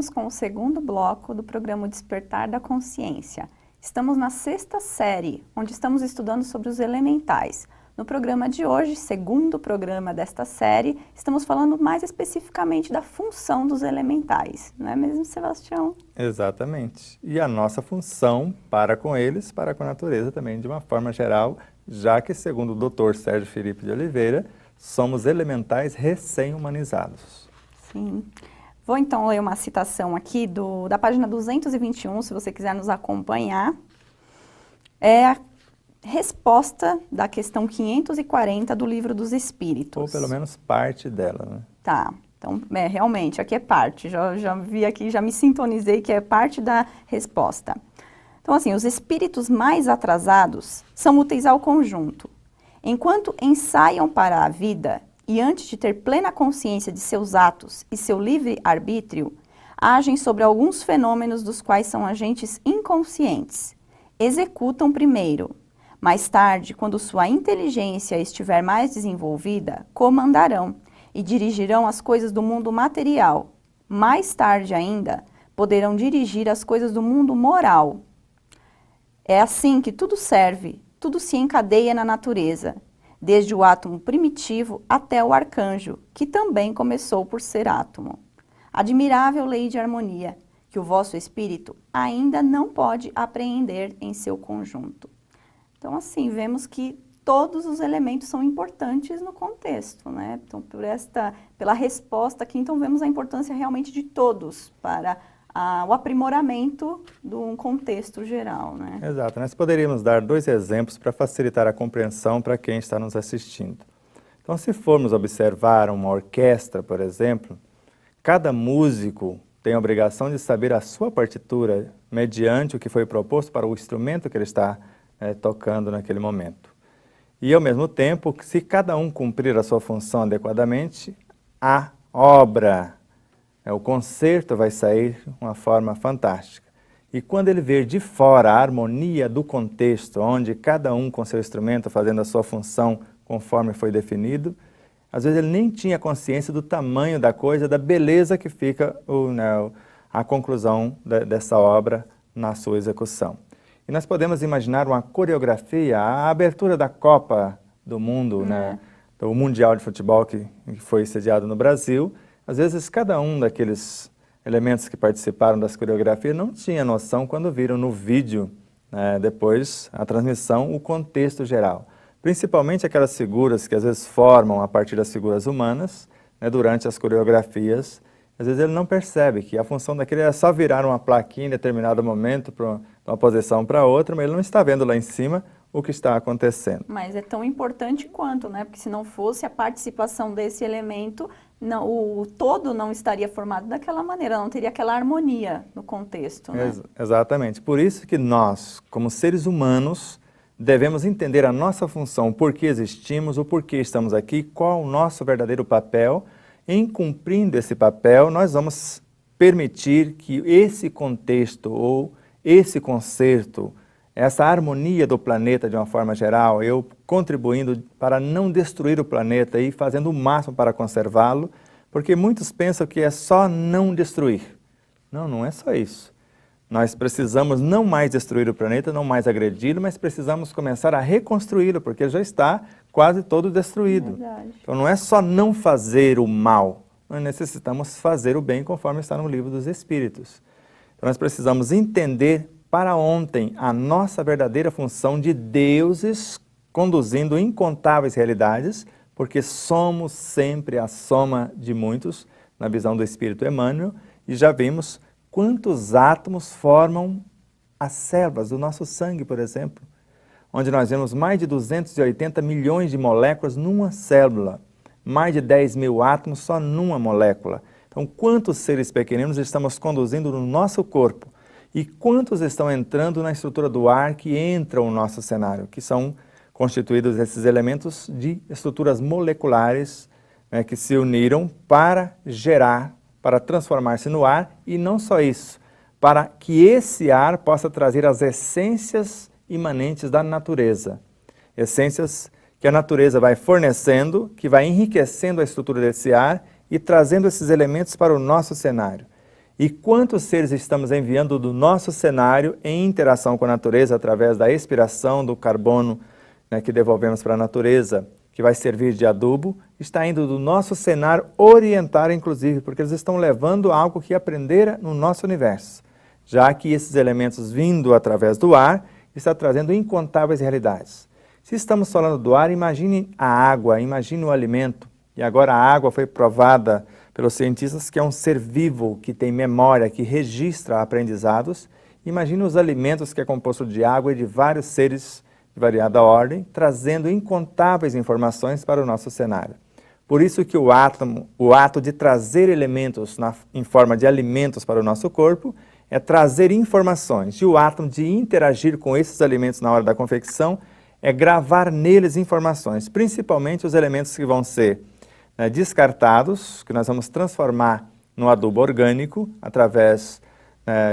Seguimos com o segundo bloco do programa Despertar da Consciência. Estamos na 6ª série, onde estamos estudando sobre os elementais. No programa de hoje, segundo programa desta série, estamos falando mais especificamente da função dos elementais. Não é mesmo, Sebastião? Exatamente. E a nossa função para com eles, para com a natureza também, de uma forma geral, já que, segundo o Dr. Sérgio Felipe de Oliveira, somos elementais recém-humanizados. Sim. Vou então ler uma citação aqui da página 221, se você quiser nos acompanhar. É a resposta da questão 540 do Livro dos Espíritos. Ou pelo menos parte dela, né? Tá, então realmente, aqui é parte, já vi aqui, já me sintonizei que é parte da resposta. Então assim, os espíritos mais atrasados são úteis ao conjunto. Enquanto ensaiam para a vida e antes de ter plena consciência de seus atos e seu livre-arbítrio, agem sobre alguns fenômenos dos quais são agentes inconscientes. Executam primeiro. Mais tarde, quando sua inteligência estiver mais desenvolvida, comandarão e dirigirão as coisas do mundo material. Mais tarde ainda, poderão dirigir as coisas do mundo moral. É assim que tudo serve, tudo se encadeia na natureza, desde o átomo primitivo até o arcanjo, que também começou por ser átomo. Admirável lei de harmonia, que o vosso espírito ainda não pode apreender em seu conjunto. Então, assim, vemos que todos os elementos são importantes no contexto, né? Então, pela resposta aqui, então, vemos a importância realmente de todos para o aprimoramento de um contexto geral, né? Exato. Nós poderíamos dar 2 exemplos para facilitar a compreensão para quem está nos assistindo. Então, se formos observar uma orquestra, por exemplo, cada músico tem a obrigação de saber a sua partitura mediante o que foi proposto para o instrumento que ele está tocando naquele momento. E, ao mesmo tempo, se cada um cumprir a sua função adequadamente, a obra, o concerto vai sair de uma forma fantástica. E quando ele ver de fora a harmonia do contexto, onde cada um com seu instrumento fazendo a sua função conforme foi definido, às vezes ele nem tinha consciência do tamanho da coisa, da beleza que fica a conclusão dessa obra na sua execução. E nós podemos imaginar uma coreografia, a abertura da Copa do Mundo, do Mundial de Futebol que foi sediado no Brasil. Às vezes cada um daqueles elementos que participaram das coreografias não tinha noção quando viram no vídeo, depois a transmissão, o contexto geral. Principalmente aquelas figuras que às vezes formam a partir das figuras humanas, durante as coreografias. Às vezes ele não percebe que a função daquele é só virar uma plaquinha em determinado momento para uma posição para outra, mas ele não está vendo lá em cima o que está acontecendo. Mas é tão importante quanto, né? Porque se não fosse a participação desse elemento, o todo não estaria formado daquela maneira, não teria aquela harmonia no contexto, né? Exatamente. Por isso que nós, como seres humanos, devemos entender a nossa função, o porquê existimos, o porquê estamos aqui, qual o nosso verdadeiro papel. Em cumprindo esse papel, nós vamos permitir que esse contexto ou esse concerto, essa harmonia do planeta de uma forma geral, eu contribuindo para não destruir o planeta e fazendo o máximo para conservá-lo, porque muitos pensam que é só não destruir. Não, não é só isso. Nós precisamos não mais destruir o planeta, não mais agredi-lo, mas precisamos começar a reconstruí-lo, porque já está quase todo destruído. Verdade. Então não é só não fazer o mal, nós necessitamos fazer o bem conforme está no Livro dos Espíritos. Então nós precisamos entender para ontem a nossa verdadeira função de deuses conduzindo incontáveis realidades, porque somos sempre a soma de muitos, na visão do Espírito Emmanuel, e já vimos quantos átomos formam as células do nosso sangue, por exemplo, onde nós vemos mais de 280 milhões de moléculas numa célula, mais de 10 mil átomos só numa molécula. Então, quantos seres pequeninos estamos conduzindo no nosso corpo e quantos estão entrando na estrutura do ar que entram no nosso cenário, que são constituídos esses elementos de estruturas moleculares que se uniram para gerar, para transformar-se no ar, e não só isso, para que esse ar possa trazer as essências imanentes da natureza. Essências que a natureza vai fornecendo, que vai enriquecendo a estrutura desse ar e trazendo esses elementos para o nosso cenário. e quantos seres estamos enviando do nosso cenário em interação com a natureza através da expiração do carbono, né, que devolvemos para a natureza, que vai servir de adubo, está indo do nosso cenário orientar, inclusive, porque eles estão levando algo que aprenderam no nosso universo, já que esses elementos vindo através do ar está trazendo incontáveis realidades. Se estamos falando do ar, imagine a água, imagine o alimento, e agora a água foi provada pelos cientistas que é um ser vivo, que tem memória, que registra aprendizados. Imagine os alimentos que é composto de água e de vários seres de variada ordem, trazendo incontáveis informações para o nosso cenário. Por isso que o ato de trazer elementos em forma de alimentos para o nosso corpo é trazer informações. E o ato de interagir com esses alimentos na hora da confecção é gravar neles informações, principalmente os elementos que vão ser descartados, que nós vamos transformar no adubo orgânico, através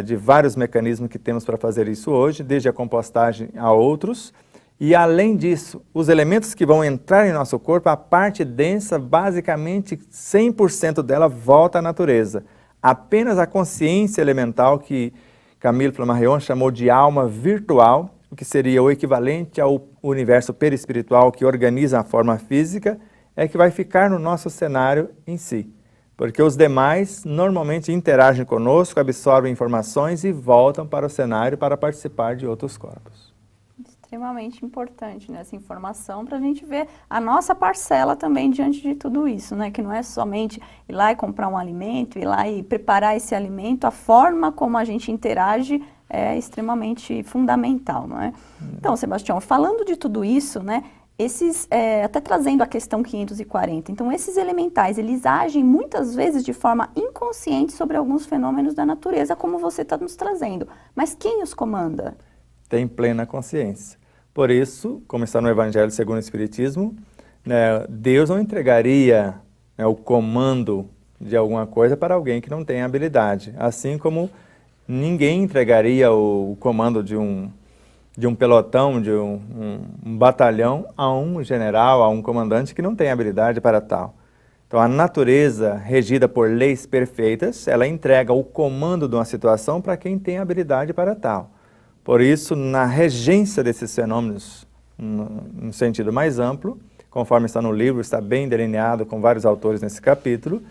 de vários mecanismos que temos para fazer isso hoje, desde a compostagem a outros. E além disso, os elementos que vão entrar em nosso corpo, a parte densa, basicamente 100% dela volta à natureza. Apenas a consciência elemental, que Camille Flammarion chamou de alma virtual, o que seria o equivalente ao universo perispiritual que organiza a forma física, é que vai ficar no nosso cenário em si. Porque os demais normalmente interagem conosco, absorvem informações e voltam para o cenário para participar de outros corpos. Extremamente importante, né, essa informação para a gente ver a nossa parcela também diante de tudo isso, né, que não é somente ir lá e comprar um alimento, ir lá e preparar esse alimento, a forma como a gente interage é extremamente fundamental, não é? Então, Sebastião, falando de tudo isso, né, até trazendo a questão 540, então esses elementais, eles agem muitas vezes de forma inconsciente sobre alguns fenômenos da natureza, como você está nos trazendo, mas quem os comanda? Tem plena consciência. Por isso, como está no Evangelho segundo o Espiritismo, né, Deus não entregaria, né, o comando de alguma coisa para alguém que não tem habilidade. Assim como ninguém entregaria o comando de um pelotão, de um batalhão a um general, a um comandante que não tem habilidade para tal. Então, a natureza, regida por leis perfeitas, ela entrega o comando de uma situação para quem tem habilidade para tal. Por isso, na regência desses fenômenos, no sentido mais amplo, conforme está no livro, está bem delineado com vários autores nesse capítulo,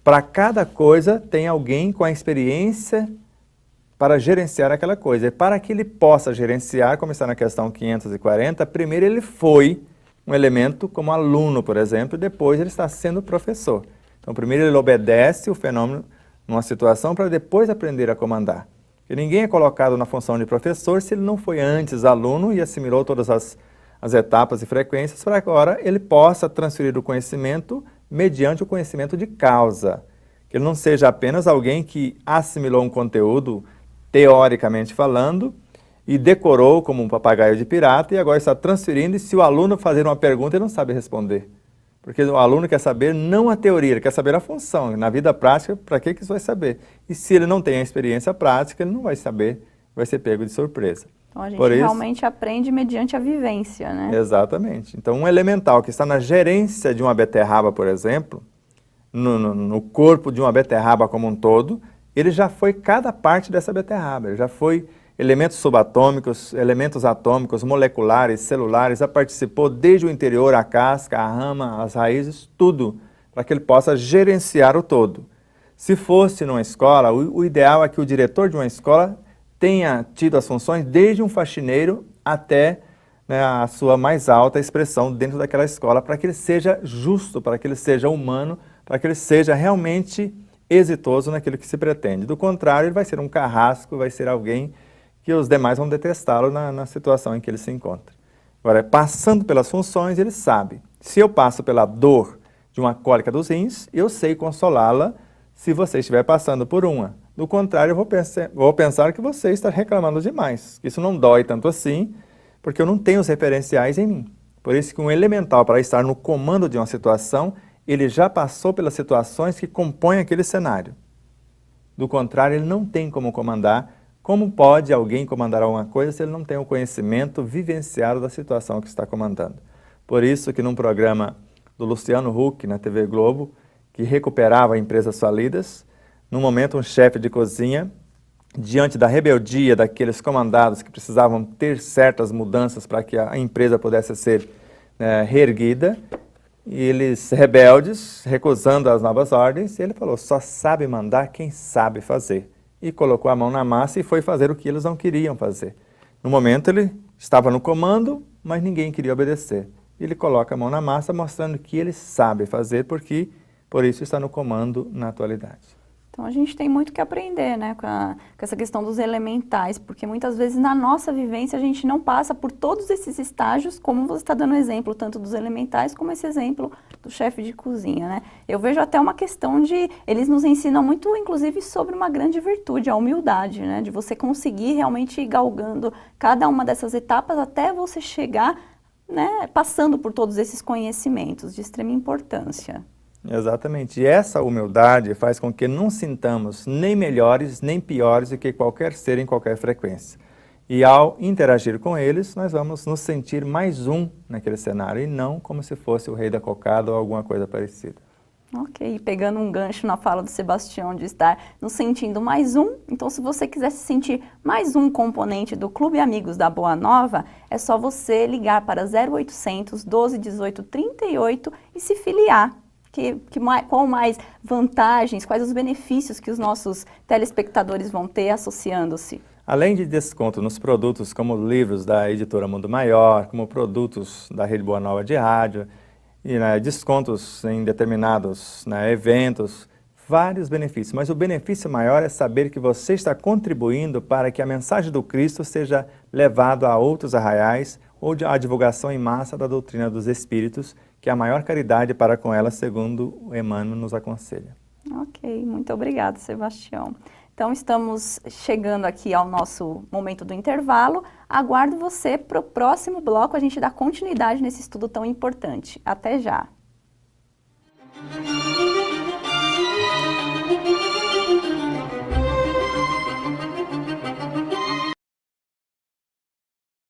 para cada coisa tem alguém com a experiência para gerenciar aquela coisa. E para que ele possa gerenciar, como está na questão 540, primeiro ele foi um elemento como aluno, por exemplo, e depois ele está sendo professor. Então, primeiro ele obedece o fenômeno numa situação para depois aprender a comandar. Porque ninguém é colocado na função de professor se ele não foi antes aluno e assimilou todas as etapas e frequências para que agora ele possa transferir o conhecimento mediante o conhecimento de causa. Que ele não seja apenas alguém que assimilou um conteúdo, teoricamente falando, e decorou como um papagaio de pirata e agora está transferindo, e se o aluno fazer uma pergunta, ele não sabe responder. Porque o aluno quer saber não a teoria, ele quer saber a função. Na vida prática, para que isso vai saber? E se ele não tem a experiência prática, ele não vai saber, vai ser pego de surpresa. Então a gente realmente aprende mediante a vivência, né? Exatamente. Então um elemental que está na gerência de uma beterraba, por exemplo, no corpo de uma beterraba como um todo, ele já foi cada parte dessa beterraba, ele já foi elementos subatômicos, elementos atômicos, moleculares, celulares, já participou desde o interior, a casca, a rama, as raízes, tudo, para que ele possa gerenciar o todo. Se fosse numa escola, o ideal é que o diretor de uma escola tenha tido as funções desde um faxineiro até, né, a sua mais alta expressão dentro daquela escola, para que ele seja justo, para que ele seja humano, para que ele seja realmente exitoso naquilo que se pretende. Do contrário, ele vai ser um carrasco, vai ser alguém que os demais vão detestá-lo na situação em que ele se encontra. Agora, passando pelas funções, ele sabe. Se eu passo pela dor de uma cólica dos rins, eu sei consolá-la se você estiver passando por uma. Do contrário, eu vou pensar que você está reclamando demais. Isso não dói tanto assim, porque eu não tenho os referenciais em mim. Por isso que um elemental, para estar no comando de uma situação, ele já passou pelas situações que compõem aquele cenário. Do contrário, ele não tem como comandar. Como pode alguém comandar alguma coisa se ele não tem o conhecimento vivenciado da situação que está comandando? Por isso que num programa do Luciano Huck, na TV Globo, que recuperava empresas falidas, No momento, um chefe de cozinha, diante da rebeldia daqueles comandados que precisavam ter certas mudanças para que a empresa pudesse ser reerguida, e eles rebeldes, recusando as novas ordens, ele falou, só sabe mandar quem sabe fazer. E colocou a mão na massa e foi fazer o que eles não queriam fazer. No momento ele estava no comando, mas ninguém queria obedecer. Ele coloca a mão na massa mostrando que ele sabe fazer, porque por isso está no comando na atualidade. Então a gente tem muito que aprender, né, com essa questão dos elementais, porque muitas vezes na nossa vivência a gente não passa por todos esses estágios, como você está dando exemplo, tanto dos elementais como esse exemplo do chefe de cozinha, né? Eu vejo até uma questão de, eles nos ensinam muito, inclusive, sobre uma grande virtude, a humildade, né, de você conseguir realmente ir galgando cada uma dessas etapas até você chegar, né, passando por todos esses conhecimentos de extrema importância. Exatamente. E essa humildade faz com que não sintamos nem melhores, nem piores do que qualquer ser em qualquer frequência. E ao interagir com eles, nós vamos nos sentir mais um naquele cenário, e não como se fosse o rei da cocada ou alguma coisa parecida. Ok, pegando um gancho na fala do Sebastião de estar nos sentindo mais um, então se você quiser se sentir mais um componente do Clube Amigos da Boa Nova, é só você ligar para 0800 12 18 38 e se filiar. Qual mais vantagens, quais os benefícios que os nossos telespectadores vão ter associando-se? Além de desconto nos produtos como livros da editora Mundo Maior, como produtos da Rede Boa Nova de rádio, e descontos em determinados eventos, vários benefícios. Mas o benefício maior é saber que você está contribuindo para que a mensagem do Cristo seja levada a outros arraiais, ou a divulgação em massa da doutrina dos Espíritos, que é a maior caridade para com ela, segundo o Emmanuel nos aconselha. Ok, muito obrigada, Sebastião. Então, estamos chegando aqui ao nosso momento do intervalo. Aguardo você para o próximo bloco, a gente dá continuidade nesse estudo tão importante. Até já!